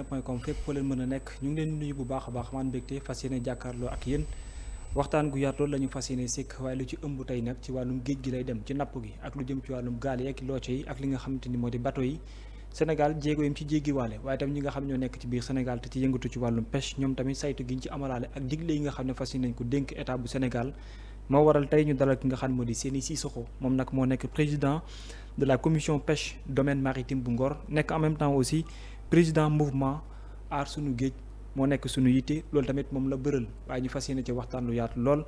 seneweb.com fépp foo leen mën a nekk ñu ngi leen nuyu bu baax a baax man mbégte fas yéene jàkkaarloo ak yéen waxtaan gu yaatu loolu la ñu fas yéene sikk waaye lu ci ëmb tey nag ci wàllum géej gi lay dem ci napp gi ak lu jëm ci wàllum gaal yi ak looco yi ak li nga xamante ni moo di bateau yi Sénégal jéego yim ci jéggi waale waaye tam ñi nga xam ñoo nekk ci biir Sénégal te ci yëngatu ci wàllum pêche ñoom tamit saytu gi ñu ci amalaale ak digle yi nga xam ne fas yéene nañ ko dénk état bu Sénégal moo waral tey ñu dalal ki nga xam moo di Seny Cissokho moom nag moo nekk président de la commission pêche domaine maritime bu Ngor nekk en même temps aussi président mouvement aar sunu géej moo nekk sunu yitte loolu tamit moom la bëral waaye ñu fas yéene ci waxtaan lu yaatu lool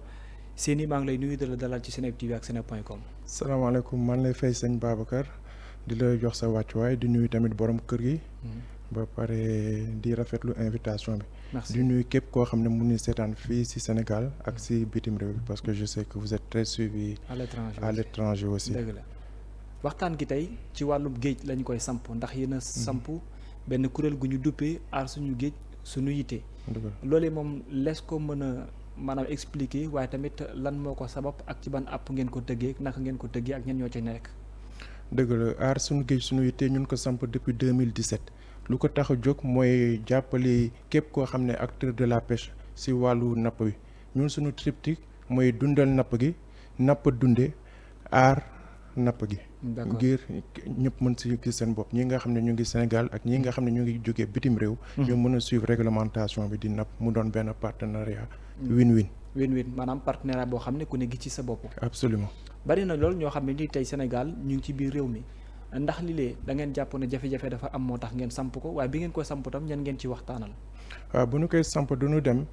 Seny maa ngi lay nuyu di la dalal ci Seneweb TV ak seneweb.com. salaamaaleykum man lay fay sëñ Babacar di la jox sa wàccuwaay di nuyu tamit borom kër gi. ba pare di rafetlu invitation bi. merci di nuyu képp koo xam ne mu ngi seetaan fii ci Sénégal ak ci bitim réew bi parce que je sais que vous êtes très suivi à l'étranger aussi. dëgg la waxtaan gi tey ci wàllum géej lañu koy samp ndax yéen a samp benn kuréel gu ñu duppee aar suñu géej suñu yitte. loolee moom lees ko mën a maanaam expliquer waaye tamit lan moo ko sabab ak ci ban àpp ngeen ko tëggee naka ngeen ko tëggee ak ñen ñoo ci nekk. dëgg la aar suñu géej suñu yitte ñun ko samp depuis 2017 lu ko tax a jóg mooy jàppale képp koo xam ne acteur de la pêche ci wàllu napp bi ñun suñu triptyque mooy dundal napp gi napp dunde aar napp gi. ngir ñëpp mën ci gis seen bopp ñi nga xam ne ñu ngi Sénégal ak ñi nga xam ne ñu ngi jógee bitim réew. ñu mën a suivre réglementation bi di napp mu doon benn partenariat. win-win. win-win maanaam partenariat boo xam ne ku ne gis ci sa bopp. absolument bari na lool ñoo xam ne ni tey Sénégal ñu ngi ci biir réew mi ndax li lee da ngeen jàpp ne jafe-jafe dafa am moo tax ngeen samp ko waaye bi ngeen ko samp tam ñan ngeen ci waxtaanal. waaw bu ñu koy samp du ñu dem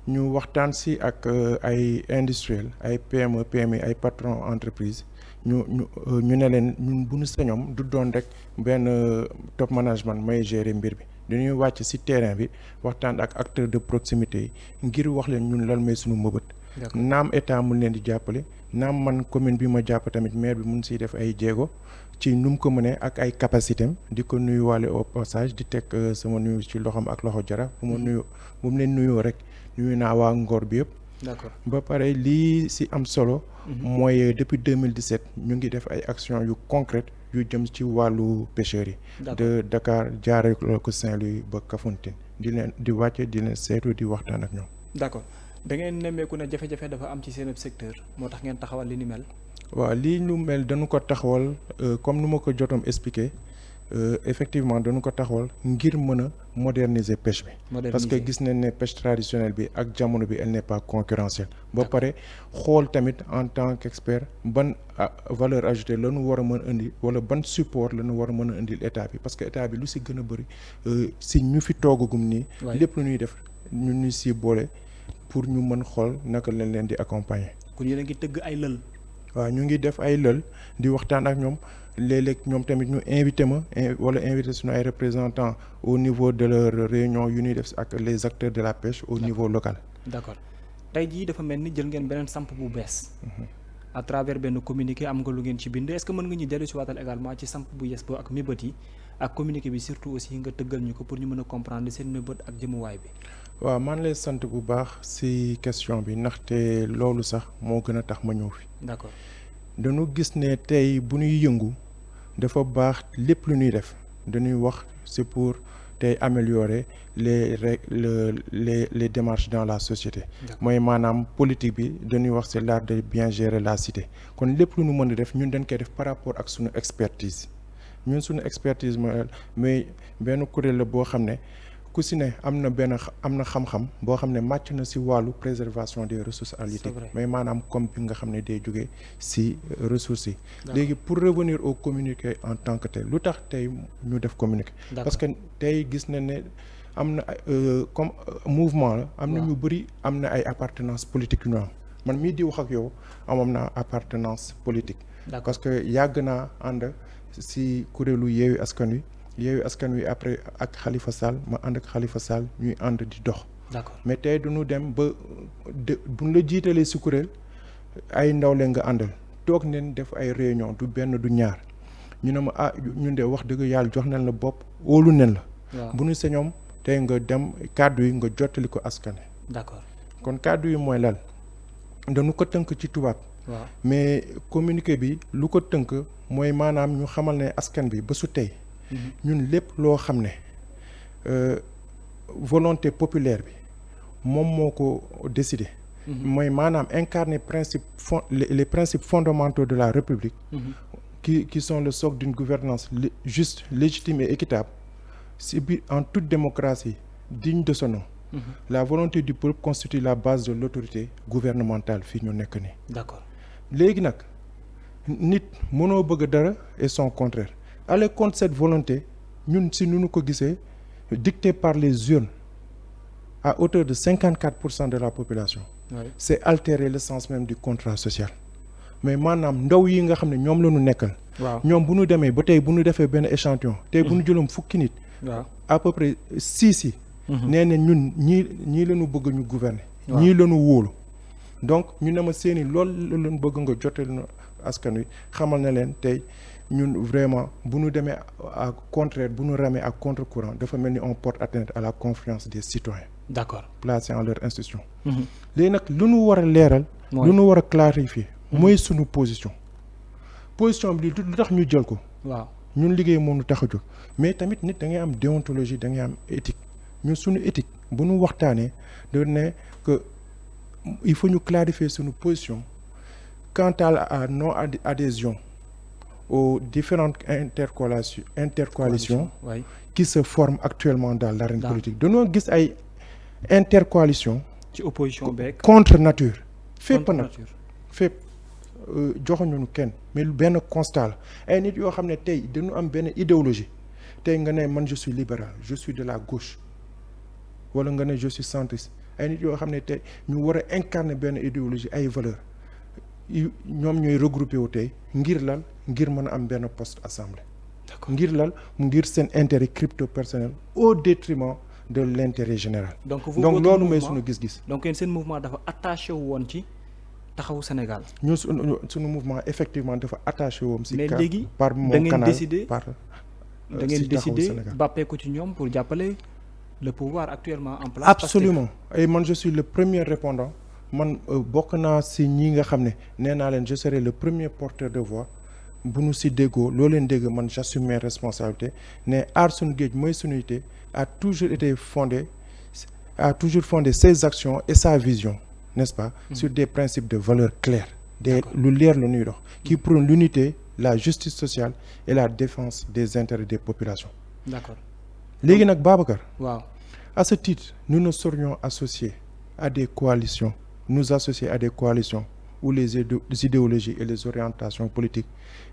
ñu waxtaan ci ak ay industriel ay PME PMI ay patron entreprise ñu ne leen ñun bu ñu sañoom du doon rek benn top management may gérer mbir bi dañuy wàcc ci terrain bi waxtaan ak acteur de proximité yi ngir wax leen ñun lan may suñu mëbët. naam état mun leen di jàppale naam man commune bi ma jàpp tamit maire bi mun siy def ay jéego ci nu mu ko mënee ak ay capacité am di ko nuyuwaale au passage di teg sama nuyu ci loxoom ak loxo jara bu mu leen nuyoo rek nuyu naa waa Ngor bi yëpp. d'accord ba pare lii ci am solo. mooy depuis 2017 ñu ngi def ay actions yu concrètes yu jëm ci wàllu pêcheurs yi. de Dakar jaaree ko Saint-Louis ba Kafountine di leen di wàcce di leen seetu di waxtaan ak ñoom. d'accord da ngeen nemmeeku ne jafe-jafe dafa am ci seen secteur moo tax ngeen taxawal li ni mel. waaw lii ñu mel dañu ko taxawal comme nu ma ko jotoon expliqué effectivement dañu ko taxawal ngir mën a moderniser pêche bi. parce que gis nañ ne pêche traditionnelle bi ak jamono bi elle n'est pas concurrentielle. ba pare xool tamit en tant qu'expert ban valeur ajoutée la ñu war a mën a indi wala ban support la ñu war a mën a indil état bi parce que état bi lu ci gën a bëri ci ñu fi toogagum nii. lépp lu ñuy def ñu ñu ci boole pour ñu mën xool naka lañ leen di accompagner. kon yéen a ngi tëgg ay lël. waaw ñu ngi def ay lël di waxtaan ak ñoom léeg-léeg ñoom tamit ñu invité ma wala invité suñu ay représentants au niveau de leur réunion yu ñuy def ak les acteurs de la pêche au niveau local. d'accord tey jii dafa mel ni jël ngeen beneen samp bu bees. à travers benn communiqué am nga lu ngeen ci bind est-ce que mën nga ñu dellu si waatal également ci samp bu yes boo ak mébét yi ak communiqué bi surtout aussi nga tëggal ñu ko pour ñu mën a comprendre seen mébét ak jëmuwaay bi. waaw man lay sant bu baax ci question bi ndaxte loolu sax moo gën a tax ma ñëw fi. d'accord dañu gis ne tey bu ñuy yëngu dafa baax lépp lu ñuy def dañuy wax c'est pour tey améliorer les démarches dans la société. mooy maanaam politique bi dañuy wax c'est l'art de bien gérer la cité kon lépp lu ñu mën a def ñun dañ koy def par rapport ak suñu expertise ñun suñu expertise mais benn kuréel la boo xam ne. ku si ne am na xam-xam boo xam ne màcc na ci wàllu préservation des ressources halieutiques mais maanaam comme bi nga xam ne day jógee ci ressources yi. léegi pour revenir au communiqué en tant que tel lu tax tey ñu def communiqué. parce que tey gis na ne am na comme mouvement la. am na ñu bari am na ay appartenance politique yu ñu am man mii di wax ak yow amoon naa appartenance politique. parce que yàgg naa ànd ci kuréelu Yewwi Askan Wi. Yewwi Askan Wi après ak Khalifa Sall ma ànd ak Khalifa Sall ñuy ànd di dox. d'accord mais tey duñu dem ba buñ la jiitalee ci kuréel ay ndaw leen nga àndal toog neen def ay réunion du benn du ñaar ñu ne ma ñun de wax dëgg yàlla jox nañ la bopp óolu nen la. bu ñu sañoom tey nga dem kàddu yi nga jottali ko askan. d'accord kon kàddu yi mooy lan dañu ko tënk ci tubaab. mais communiqué bi lu ko tënk mooy maanaam ñu xamal ne askan bi ba su tey. ñun lépp loo xam ne volonté populaire bi moom moo ko décidé. mooy maanaam incarner les principes fondamentaux de la République. qui sont le socle d'une gouvernance juste, légitime et équitable. C'est en toute démocratie digne de ce nom. La volonté du peuple constitue la base de l'autorité gouvernementale fii ñu nekk nii. D'accord. léegi nag nit mënoo bëgg dara et son contraire aller contre cette volonté ñun si nu ñu ko gisee dictée par les urnes à hauteur de 54% de la population. Oui. C'est altérer le sens même du contrat social. mais maanaam ndaw yi nga xam ne ñoom la ñu nekkal. waaw ñoom bu ñu demee ba tey bu ñu defee benn échantillon. tey bu ñu jëloon fukki nit. waaw à peu près 6 yi. nee na ñun ñii la ñu bëgg ñu gouverner. ñii la ñu wóolu. donc ñu ne ma seeni loolu la leen bëgg nga jotal na askan wi xamal na leen tey ñun vraiment bu ñu demee à contraire bu ñu ramee ak contre courant dafa mel ni on porte atteinte à la confiance des citoyens. D'accord. Placés en leur institution. léegi nag lu ñu war a leeral. lu ñu war a clarifier. mooy sunu position bi lu tax ñu jël ko. waaw ñun liggéey moom lu tax a jóg mais tamit nit da ngay am déontologie da ngay am éthique ñun sunu éthique bu ñu waxtaanee da ne que il faut ñu clarifier sunu position quant à la non adhésion aux différentes intercoalitions qui se forment actuellement dans l'arène politique dañoo gis ay intercoalition ci opposition beeg contre nature fépp nag fépp joxuñu kenn mais benn constat la ay nit yoo xam ne tey dañu am benn idéologie tey nga ne man je suis libéral je suis de la gauche wala nga ne je suis centriste ay nit yoo xam ne tey ñu war a incarner benn idéologie ay valeurs ñoom ñooy regroupé wu tey ngir lal ngir mën a am benn poste assemblée. ngir lal ngir seen intérêt crypto personnel au détriment de l'intérêt général. donc loolu mooy suñu gis-gis. donc yéen seen mouvement dafa attaché wu woon ci taxawu Sénégal. ñun suñu mouvement effectivement dafa attaché woon. si mais léegi par mon canal par da ngeen décidé bàppee ko ci ñoom pour jàppale le pouvoir actuellement en place. absolument et man je suis le premier répondant man bokk naa si ñi nga xam ne nee naa leen je serai le premier porteur de voix bu nu si déggoo loo leen dégg man j'assume mes responsabilités ne aar suñu géej mooy suñu unité a toujours fondé ses actions et sa vision n'est-ce pas sur des principes de valeurs claires lu leer la ñuy dox qui prônent l'unité la justice sociale et la défense des intérêts des populations. D'accord. léegi nag Babacar. waaw à ce titre nous ne serions associés à des coalitions nous associer à des coalitions où les idéologies et les orientations politiques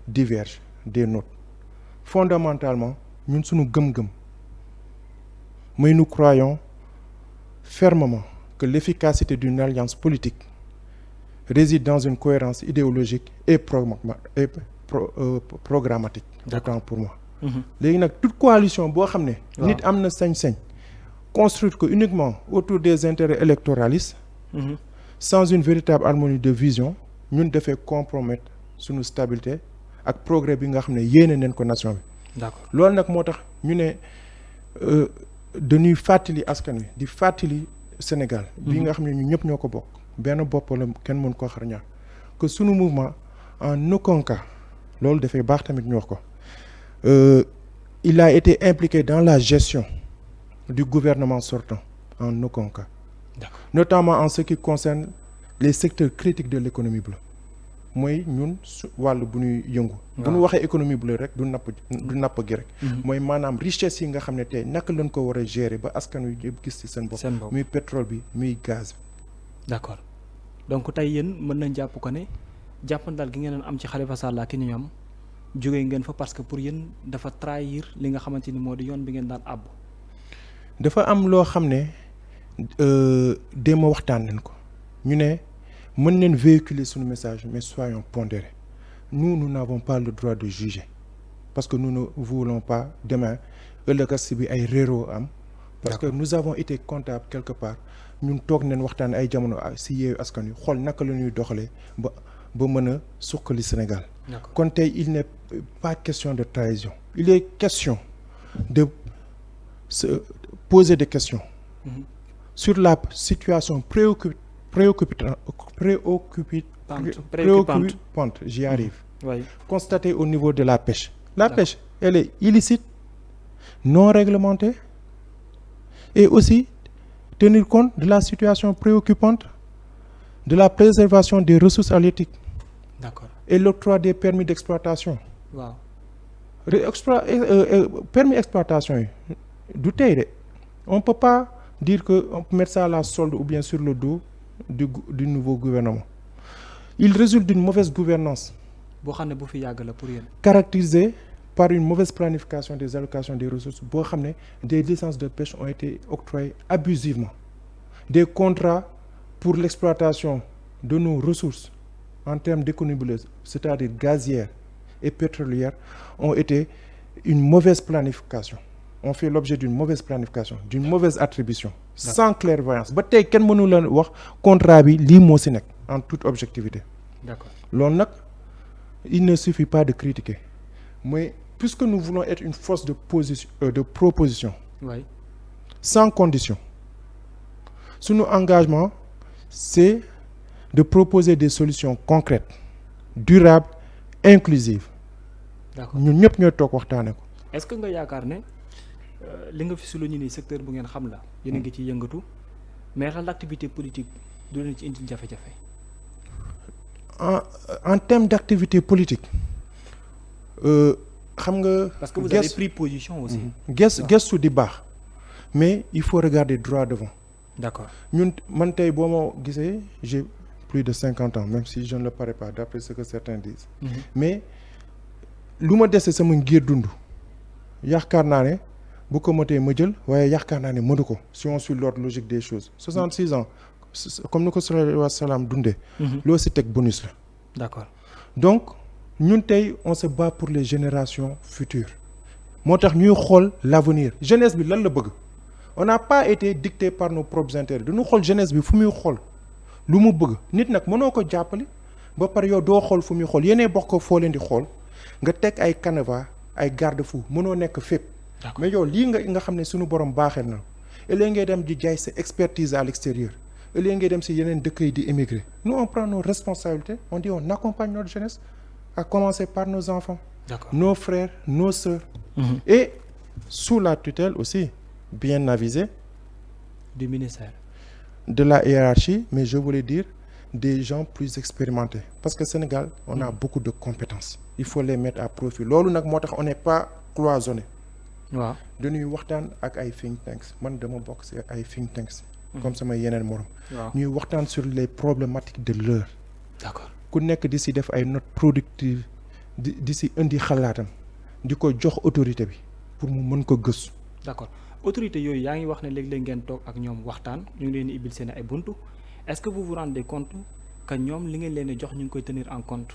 divergent des nôtres fondamentalement ñun suñu gëm-gëm mooy nous croyons fermement que l'efficacité d'une alliance politique réside dans une cohérence idéologique et programmatique. Autant pour moi. léegi nag toute coalition boo xam ne. nit am na sañ-sañ construire ko uniquement autour des intérêts électoralistes. sans une véritable harmonie de vision ñun dafay compromettre suñu stabilité ak progrès bi nga xam ne yéene neen ko nation bi. d'accord loolu nag moo tax ñu ne dañuy fàttali askan wi di fàttali Sénégal. bi nga xam ne ñu ñëpp ñoo ko bokk. benn bopp la kenn mën koo xar ñaar que sunu mouvement en aucun cas loolu dafay baax tamit ñu wax ko il a été impliqué dans la gestion du gouvernement sortant en aucun cas. D'accord. Notamment en ce qui concerne les secteurs critiques de l'économie bleue mooy ñun wàllu bu ñuy yëngu. bu ñu waxee économie bleue rek du napp gi rek. mooy maanaam richesse yi nga xam ne tey naka lañ ko war a gérer ba askan wi yëpp gis ci seen bopp. muy pétrole bi muy gaz bi. d'accord donc tey yéen mën nañ jàpp ko ne jàppandal gi ngeen am ci Khalifa Sall ak ni ñoom jógee ngeen fa parce que pour yéen dafa trahir li nga xamante ni moo di yoon bi ngeen daan àbb. dafa am loo xam ne déema waxtaan nañ ko ñu ne mën nañ véhiculer suñu message mais soyons pondérés nous n'avons pas le droit de juger parce que nous ne voulons pas demain ëllëg si bi ay réeroo am. parce que nous avons été comptables quelque part ñun toog nañ waxtaan ay jamono si Yewwi Askan Wi xool naka la ñuy doxalee ba mën a suqali Sénégal. kon tey il n'est pas question de trahison il est question de se poser des questions. Sur la situation préoccupante, j'y arrive. Oui. Constatée au niveau de la pêche. La pêche, elle est illicite, non réglementée, et aussi tenir compte de la situation préoccupante de la préservation des ressources halieutiques. D'accord. Et l'octroi des permis d'exploitation. waaw permis d'exploitation yi du tey de on peut pas dire que on peut mettre ça à la solde ou bien sur le dos du nouveau gouvernement. Il résulte d'une mauvaise gouvernance boo xam ne bu fi yàgg la pour yéen. caractérisée par une mauvaise planification des allocations des ressources boo xam ne des licences de pêche ont été octroyées abusivement, des contrats pour l'exploitation de nos ressources en termes d'économie, c'est-à-dire gazières et pétrolières, ont été une mauvaise planification, ont fait l'objet d'une mauvaise planification, d'une mauvaise attribution, sans clairvoyance. Ba tey kenn mënu la wax contrat bi lii moo si nekk en toute objectivité. D'accord. Loolu nag il ne suffit pas de critiquer, mais puisque nous voulons être une force de proposition, oui. sans condition, sunu engagement c'est de proposer des solutions concrètes, durables, inclusives. D'accord. ñun ñëpp ñooy toog waxtaane ko. Est-ce que nga yaakaar ne li nga fi souligné nii secteur bu ngeen xam la yéen a ngi ci yëngatu mais lan l'activité politique du leen ci indil jafe-jafe. En termes d'activité politique xam nga. parce que vous avez pris position aussi. Gëstu di baax mais il faut regarder droit devant. D'accord. ñun man tey boo ma gisee j'ai plus de 50 ans même si je ne le parais pas d'après ce que certains disent. Mais lu ma dese sama ngir dund yaakaar naa ne bu ko motee ma jël waaye yaakaar naa ne mënu ko si on suit l'ordre logique des choses 66 ans comme ni ko sallallahu alayhi wa sallam dundee. loo si teg bonus la. D'accord. Donc ñun tey on se bat pour les générations futures moo tax ñuy xool l'avenir jeunesse bi lan la bëgg. On n'a pas été dicté par nos propres intérêts du ñu xool jeunesse bi fu muy xool lu mu bëgg nit nag mënoo ko jàppale ba pare yow doo xool fu muy xool yéenee bokk ko foo leen di xool nga teg ay canevas ay garde-fou mënoo nekk fépp. mais yow lii nga xam ne suñu borom baaxee na ëllëg ngay dem di jaay sa expertise à l'extérieur ëllëg ngay dem si yeneen dëkk yi di émigrer nous on prend nos responsabilités on dit on accompagne notre jeunesse à commencer par nos enfants. D'accord. Nos frères nos sœurs. Et sous la tutelle aussi bien avisé du ministère de la hiérarchie, mais je voulais dire des gens plus expérimentés parce que Sénégal on a beaucoup de compétences, il faut les mettre à profit. Loolu nag moo tax on n'est pas cloisonné. waaw dañuy waxtaan ak ay think tanks man dama bokk ci ay think tanks comme sama yeneen morom. ñuy waxtaan sur les problématiques de l'heure. D'accord. ku nekk di ci def ay notes productives di ci indi xalaatam di ko jox autorité bi pour mu mën ko gëstu. D'accord. Autorité yooyu yaa ngi wax ne léeg-léeg ngeen toog ak ñoom waxtaan ñu ngi leen di ibbil seen ay buntu est-ce que vous vous rendez compte que ñoom li ngeen leen di jox ñu ngi koy tenir en compte.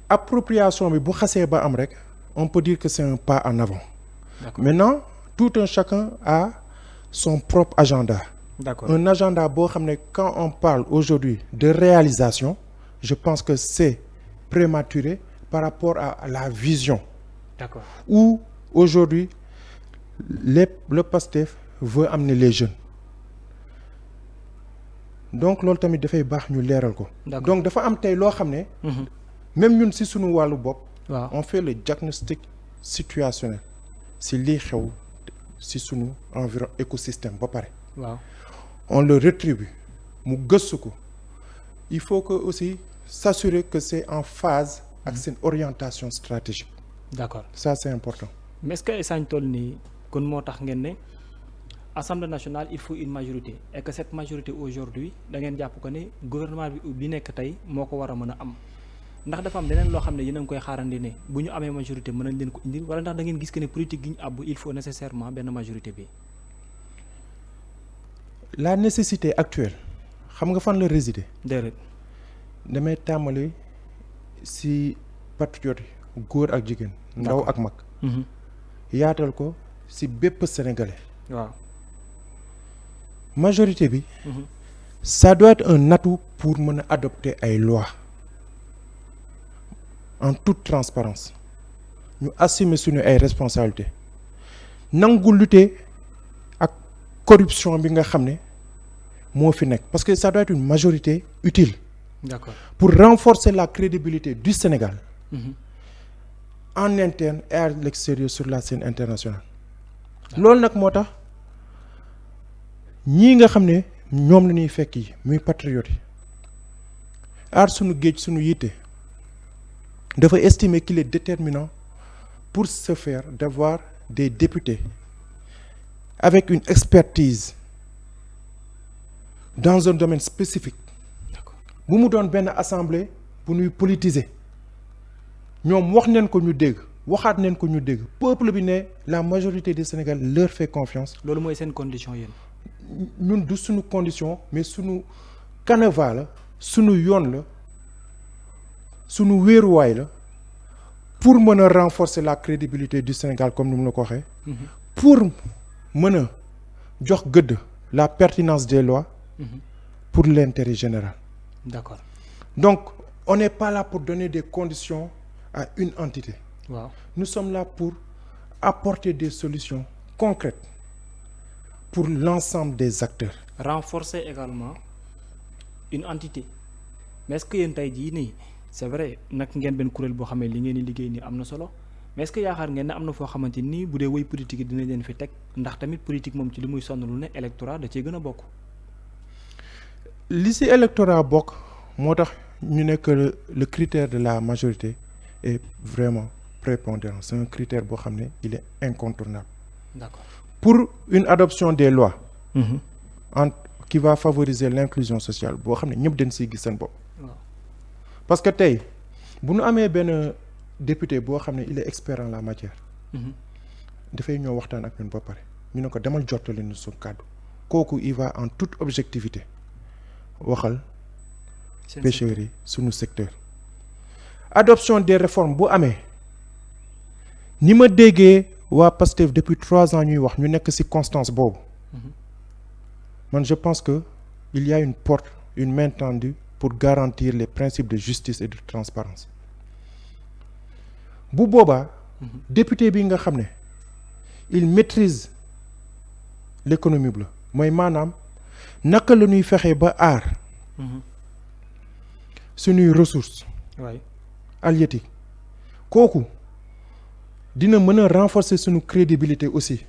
Appropriation bi bu xasee ba am rek on peut dire que c'est un pas en avant. D'accord. Maintenant tout un chacun a son propre agenda. D'accord. Un agenda boo xam ne quand on parle aujourd'hui de réalisation je pense que c'est prématuré par rapport à la vision. D'accord. Où aujourd'hui le PASTEF veut amener les jeunes donc loolu tamit dafay baax ñu leeral ko. Donc dafa am tey loo xam ne. même ñun ci sunu wàllu bopp. waaw on fait le diagnostic situationnel ci lii xew ci sunu environ écosystème ba pare. waaw on le rétribue mu gëstu ko il faut que aussi s'assurer que c'est en phase ak seen orientation stratégique. D'accord. Ça c'est important. Mais est-ce que sañ toll nii kon moo tax ngeen ne Assemblée nationale il faut une majorité et que cette majorité aujourd'hui da ngeen jàpp ko ne gouvernement bi nekk tey moo ko war a mën a am ndax dafa am leneen loo xam ne yéen a ngi koy xaarandi ne bu ñu amee majorité mën nañ leen ko indil wala ndax da ngeen gis que ne politique gi ñu àbb il faut nécessairement benn majorité bi. La nécessité actuelle xam nga fan la résider. déedéet. damay tàmbali ci patriote yi góor ak jigéen. ndaw ak mag. yaatal ko ci bépp sénégalais. waaw. majorité bi. ça doit être un atout pour mën a adopter ay lois en toute transparence ñu assumer suñu ay responsabilités nangu lutter ak corruption bi nga xam ne moo fi nekk parce que ça doit être une majorité utile. D'accord. Pour renforcer la crédibilité du Sénégal. En interne et à l'extérieur sur la scène internationale. loolu nag moo tax ñii nga xam ne ñoom la ñuy fekk yi muy patriote yi aar sunu géej sunu yitte dafa estimer qu'il est déterminant pour ce faire d'avoir des députés avec une expertise dans un domaine spécifique bu mu doon benn assemblée bu ñuy politiser ñoom wax neen ko ñu dégg waxaat neen ko ñu dégg peuple bi ne la majorité des Sénégalais leur fait confiance. loolu mooy seen condition yéen. ñun du suñu condition mais suñu canevas la suñu yoon la suñu wéeruwaay la pour mën a renforcer la crédibilité du Sénégal comme ni mu la ko waxee. pour mën a jox gëdd la pertinence des lois. pour l'intérêt général. D'accord. Donc on n'est pas là pour donner des conditions à une entité. Wow. Nous sommes là pour apporter des solutions concrètes pour l'ensemble des acteurs. Renforcer également une entité. Mais est-ce que yéen tey jii nii c'est vrai nag ngeen benn kuréel boo xamee li ngeen di liggéey nii am na solo mais est-ce que yaakaar ngeen ne am na foo xamante nii bu dee woy politique yi dina leen fi teg ndax tamit politique moom ci li muy sonn lu ne électorat da cee gën a bokk. li ci électorat bokk moo tax ñu ne que le critère de la majorité est vraiment prépondérant. C'est un critère boo xam ne il est incontournable. D'accord. Pour une adoption des lois qui va favoriser l'inclusion sociale boo xam ne ñëpp dañ siy gis seen bopp. Parce que tey bu ñu amee benn député boo xam ne il est expert en la matière. dafay ñëw waxtaan ak ñun ba pare ñu ne ko demal jottali ñu suñu kàddu kooku il va en toute objectivité waxal pêcheurs yi suñu secteur. Adoption des réformes bu amee ni ma déggee waa PASTEF depuis 3 ans ñuy wax ñu nekk ci constance boobu man je pense que il y a une porte une main tendue pour garantir les principes de justice et de transparence bu boobaa député bi nga xam ne il maîtrise l'économie bleue mooy maanaam naka la ñuy fexee ba aar suñuy ressources halieutiques kooku dina mën a renforcer suñu crédibilité aussi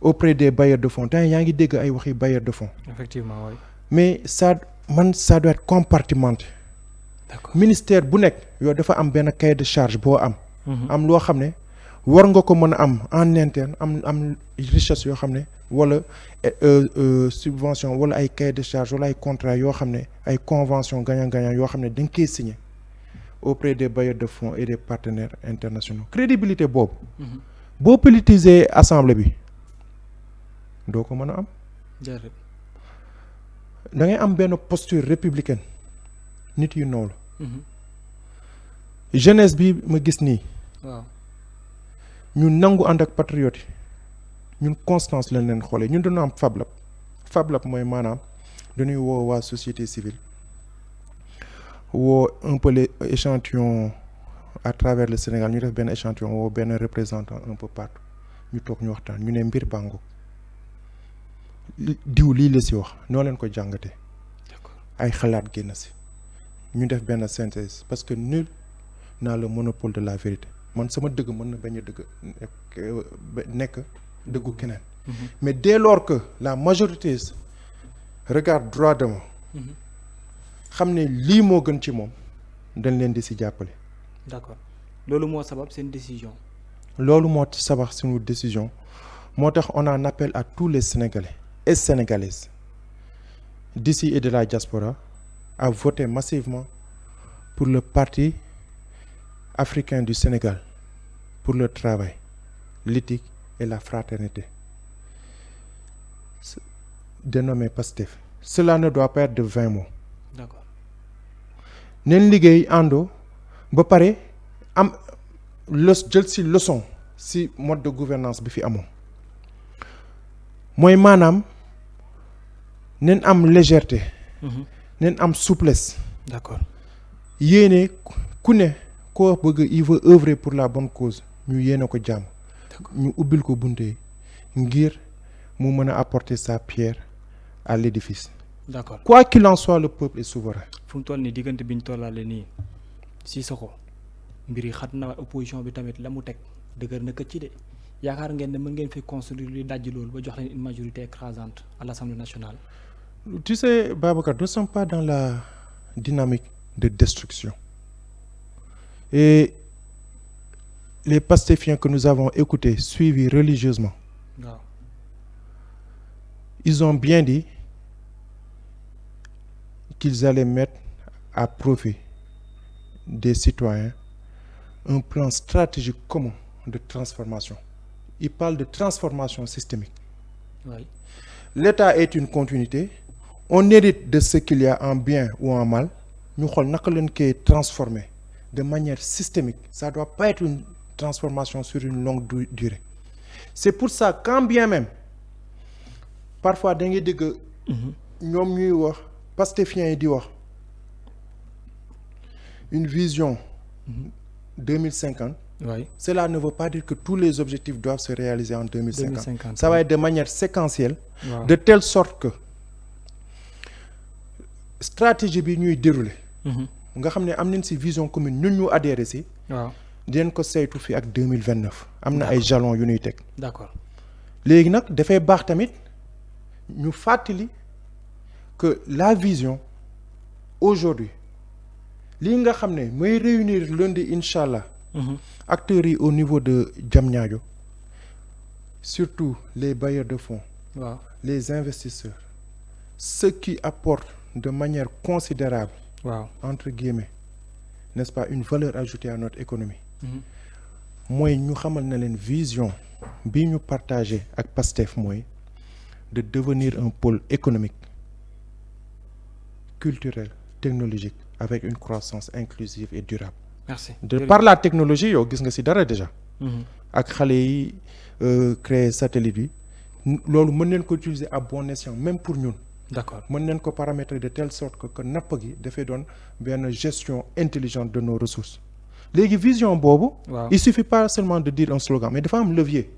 auprès des bailleurs de fonds temps yaa ngi dégg ay waxi bailleurs de fonds effectivement oui. Mais ça doit être compartimenté. D'accord. Ministère bu nekk yow dafa am benn cahier de charge boo am am loo xam ne war nga ko mën a am en interne am richesse yoo xam ne wala subvention wala ay cahier de charge wala ay contrat yoo xam ne ay convention gagnant-gagnant yoo xam ne da nga koy signé auprès des bailleurs de fonds et des partenaires internationaux crédibilité boobu boo politiser assemblée bi doo ko mën a am da ngay am benn posture républicaine nit yu noonu jeunesse bi ma gis nii waaw ñu nangu ànd ak patriote yi ñun constance lañ leen xoolee ñun dañu am FABLAB mooy maanaam dañuy woo waa société civile woo un peu les échantillons à travers le Sénégal ñu def benn échantillon woo benn représentant un peu partout ñu toog ñu waxtaan ñu ne mbir bàngo diw lii la ci wax noo leen ko jàngatee ay xalaat génn ci ñu def benn synthèse parce que nul n'a le monopole de la vérité man sama dëgg mën na bañ a dëgg nekk dëggu keneen mais dès lors que la majorité regarde droit devant xam ne lii moo gën ci moom dañ leen di ci jàppale. D'accord loolu moo sabab seen décision. loolu moo sabab suñu décision moo tax on en appelle à tous les Sénégalais et Sénégalaises d'ici et de la diaspora à voter massivement pour le Parti africain du Sénégal pour le travail, l'éthique et la fraternité, dénommé PASTEF. Cela ne doit pas être de 20 mots. D'accord. Nen liggéey àndoo ba pare am jël ci leçon ci mode de gouvernance bi fi amoon mooy maanaam nen am légèreté nen am souplesse. D'accord. yéene ku ne koo bëgg il veut œuvrer pour la bonne cause ñu yéene ko jàmm ñu ubbil ko bunte ngir mu mën a apporter sa pierre à l'édifice. D'accord. Quoi qu'il en soit le peuple est souverain. fu mu toll nii diggante bi ñu tollaale nii Sissoko mbir yi xat na opposition bi tamit la mu teg dëgër na këcc de yaakaar ngeen ne mën ngeen fi construire luy dajji loolu ba jox leen une majorité écrasante à l'Assemblée nationale. Tu sais, Babacar, nous ne sommes pas dans la dynamique de destruction. Et les pastéfiens que nous avons écoutés, suivis religieusement, waaw ils ont bien dit qu'ils allaient mettre à profit des citoyens un plan stratégique commun de transformation. Ils parlent de transformation systémique. oui L'État est une continuité. On hérite de ce qu'il y a en bien ou en mal. Ñu xool naka lañ koy transformer de manière systémique. Ça doit pas être une transformation sur une longue durée. C'est pour ça quand bien même parfois da ngay dégg ñoom ñuy wax pastéfiens yi di wax une vision 2050. oui Cela ne veut pas dire que tous les objectifs doivent se réaliser en 2050. 2050, Ça va être de manière séquentielle, waaw de telle sorte que stratégie bi ñuy dérouler nga xam ne am nañ ci vision commune ñun ñu adhéré ci waaw dinañ ko saytu fi ak 2029 am na ay jalons yu ñuy teg. d'accord léegi nag dafay baax tamit ñu fàttali que la vision aujourd'hui lii nga xam ne mooy réunir lundi incha allah acteurs yi au niveau de Diamniadio surtout les bailleurs de fonds waaw les investisseurs ceux qui apportent de manière considérable waaw entre guillemets n'est-ce pas une valeur ajoutée à notre économie mooy ñu xamal na leen vision bi ñu partagé ak PASTEF mooy de devenir un pôle économique culturel technologique avec une croissance inclusive et durable. merci Par la technologie yow gis nga ci dara déjà ak xale yi créer satellite bi loolu mën neen ko utiliser à bon escient même pour ñun d'accord mën neen ko paramétrer de telle sorte que napp gi dafay doon benn gestion intelligente de nos ressources léegi vision boobu waaw il suffit pas seulement de dire un slogan mais dafa am levier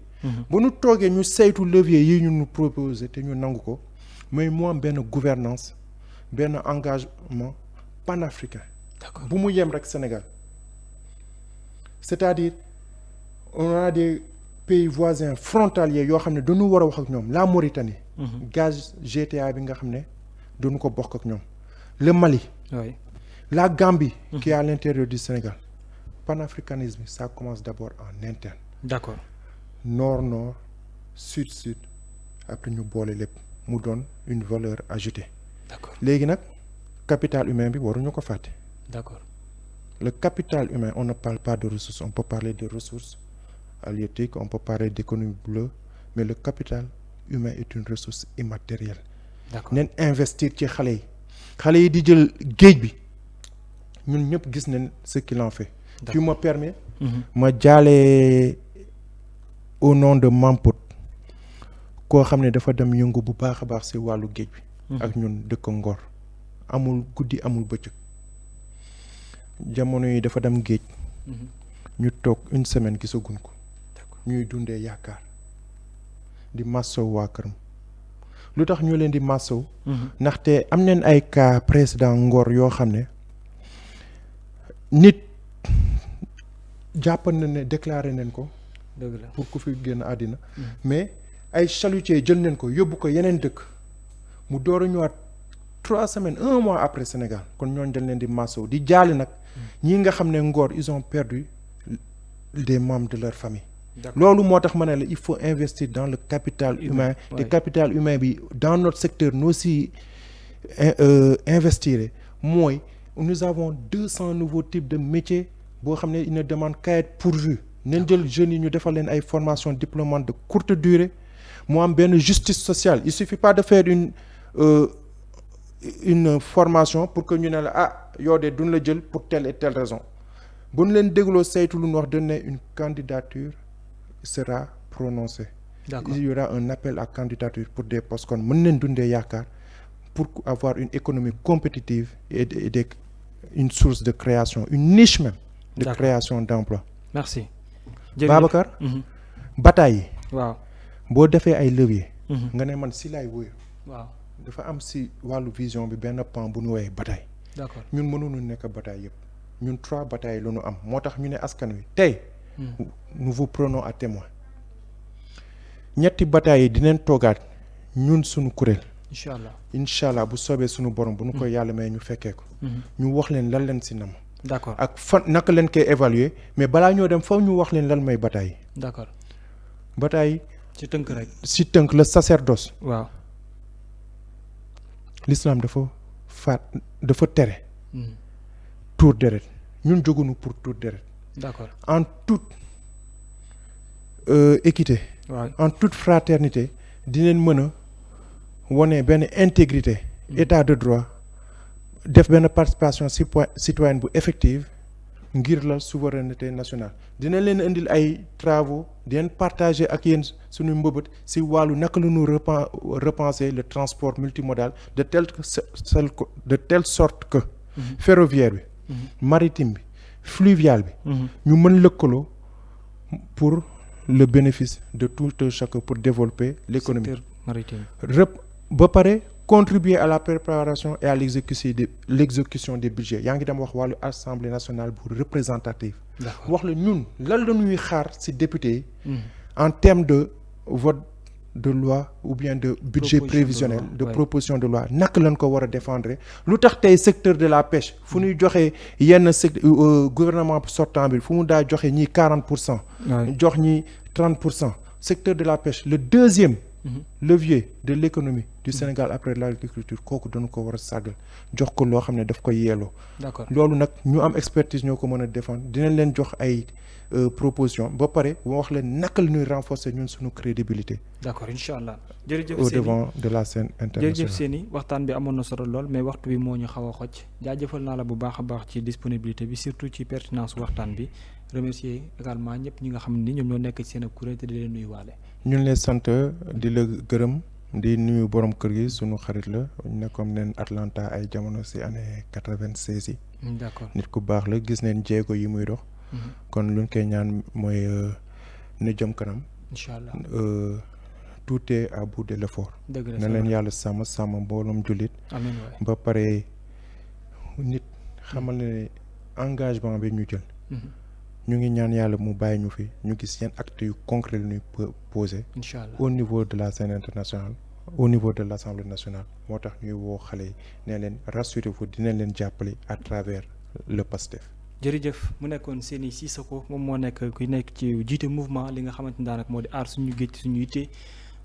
bu ñu toogee ñu saytu levier yi ñu nu proposer te ñu nangu ko mais mu am benn gouvernance benn engagement panafricain d'accord bu mu yem rek Sénégal c'est-à-dire on a des pays voisins frontaliers yoo xam ne dañu war a wax ak ñoom la Mauritanie gaz GTA bi nga xam ne dañu ko bokk ak ñoom le Mali oui la Gambie qui est à l'intérieur du Sénégal panafricanisme ça commence d'abord en interne d'accord nord sud après ñu boole lépp mu doon une valeur ajoutée d'accord léegi nag capital humain bi waruñu ko fàtte d'accord le capital humain on ne parle pas de ressources on peut parler de ressources halieutiques on peut parler d'économie bleue mais le capital humain est une ressource immatérielle d'accord neen investir ci xale yi di jël géej bi ñun ñëpp gis nañ ce qu'il en fait tu me permets ma jaale au nom de Mamput koo xam ne dafa dem yëngu bu baax a baax ci wàllu géej bi ak ñun dëkk Ngor amul guddi amul bëccëg jamono yi dafa dem géej ñu toog une semaine gisaguñ ko ñuy dundee yaakaar di massow waa këram lu tax ñu leen di massow ndaxte am nañ ay cas précédent Ngor yoo xam ne nit jàppan na ne déclaré nañ ko dëgg la pour ku fi génn àddina mais ay chalutiers jël nañ ko yóbbu ko yeneen dëkk mu door a ñëwaat 3 semaines 1 mois après Sénégal kon ñooñ dañ leen di massow di jaale nag ñi nga xam ne Ngor ils ont perdu des membres de leur famille loolu moo tax ma ne la il faut investir dans le capital humain te capital humain bi dans notre secteur noo si investir mooy nous avons 200 nouveaux types de métiers boo xam ne ils ne demandent qu'à être pourvus nañ jël jeunes yi ñu defal leen ay formations diplômantes de courte durée mu am benn justice sociale il suffit pas de faire une formation pour que ñu ne la ah yow de duñ la jël pour telle et telle raison bu ñu leen dégloo saytu lu ñu wax dañ ne une candidature sera prononcée. D'accord. Il y aura un appel à candidature pour des postes kon mën nañ dundee yaakaar pour avoir une économie compétitive et une source de création une niche même de D'accord. création d'emploi. merci. Babacar. bataille yi. waaw. boo defee ay levier nga ne man si laay wóoyu waaw. dafa am si wàllu vision bi benn pan bu ñu woowee bataille d'accord. ñun mënuñu nekk bataille yëpp ñun 3 batailles la ñu am moo tax ñu ne askan wi tey nous vous prenons à témoin ñetti bataay yi dinañ toogaat ñun suñu kuréel. incha allah bu soobee suñu borom bu nu ko yàlla may ñu fekkee ko. ñu wax leen lan leen si nam. d'accord ak fan naka leen koy évaluer mais balaa ñoo dem faw ñu wax leen lan may bataay yi. d'accord bataay yi. ci tënk rek. si tënk la sacerdoce. waaw. l'islam dafa tere. tuur deret ñun jógunu pour tuur deret. d'accord en toute équité. waaw en toute fraternité dinañ mën a wone benn intégrité. état de droit def benn participation citoyenne bu effective ngir la souveraineté nationale dinañ leen indil ay travaux dinañ partager ak yéen suñu mbëbët si wàllu naka la ñu repenser le transport multimodal de telle sorte que ferroviaire bi maritime bi fluvial bi ñu mën lëkkaloo pour le bénéfice de tout un chacun pour développer l'économie maritime ba pare contribuer à la préparation et à l'exécution des budgets yaa ngi dem wax wàllu assemblée nationale bu représentative wax la ñun lan la ñuy xaar ci député yi en termes de vote de loi ou bien de budget prévisionnel de proposition de loi naka lañ ko war a défendre lu tax tey secteur de la pêche fu ñuy joxe yenn gouvernement sortant bi fu mu daa joxe ñii 40% jox ñi 30% secteur de la pêche le deuxième levier de l'économie du Sénégal après l'agriculture kooku dañu ko war a sàggal jox ko loo xam ne daf koy yeeloo. d'accord loolu nag ñu am expertise ñoo ko mën a défendre dinañ leen jox ay proposition ba pare wax leen naka la ñuy renforcer ñun suñu crédibilité. d'accord incha allah. jërëjëf au devant de la scène internationale. jërëjëf Seny waxtaan bi amoon na solo lool mais waxtu bi moo ñu xaw a xoj jaajëfal naa la bu baax a baax ci disponibilité bi surtout ci pertinence waxtaan bi remercier également ñëpp ñi nga xam ni ñoom ñoo nekk ci seen kuréel te di leen nuyuwaale. ñu ngi lay sant di la gërëm di nuyu borom kër gi sunu xarit la nekkoon neen Atlanta ay jamono si année 96 yi. d'accord nit ku baax la gis neen jéego yi muy dox. kon luñ koy ñaan mooy ne jëm kanam. incha allah tout est à bout de l'effort. dëgg la na leen yàlla sàmm mbooloom jullit. amiin waay ba pare nit xamal ne engagement bi ñu jël. ñu ngi ñaan yàlla mu bàyyi ñu fi ñu gis yenn actes yu concret la ñuy poser. incha allah au niveau de la scène internationale au niveau de l'Assemblée nationale moo tax ñuy woo xale yi ne leen rassurez-vous dinañ leen jàppale à travers le PASTEF. jërëjëf mu nekkoon Seny Cissokho moom moo nekk ku nekk ci jiite mouvement li nga xamante ni daanaka moo di aar suñu géej suñu yitte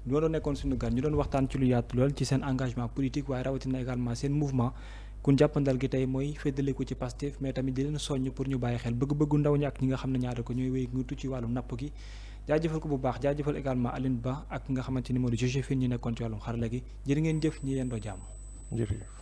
loolu nekkoon suñu gan ñu doon waxtaan ci lu yaatu lool ci seen engagement politique waaye rawatina également seen mouvement. kun jàppandal gi tey mooy féddale ko ci Pastef mais tamit di leen soññ pour ñu bàyyi xel bëgg-bëggu ndaw ñi ak ñi nga xam ne ñaare ko ñooy wéy ngutu ci wàllum napp gi jaajëfal ko bu baax jaajëfal également Aline Ba ak nga xamante ni moo di Joséphine ñu nekkoon ci wàllum xarala gi jërë ngeen jëf ñi yendoo jàmm. jërëjëf.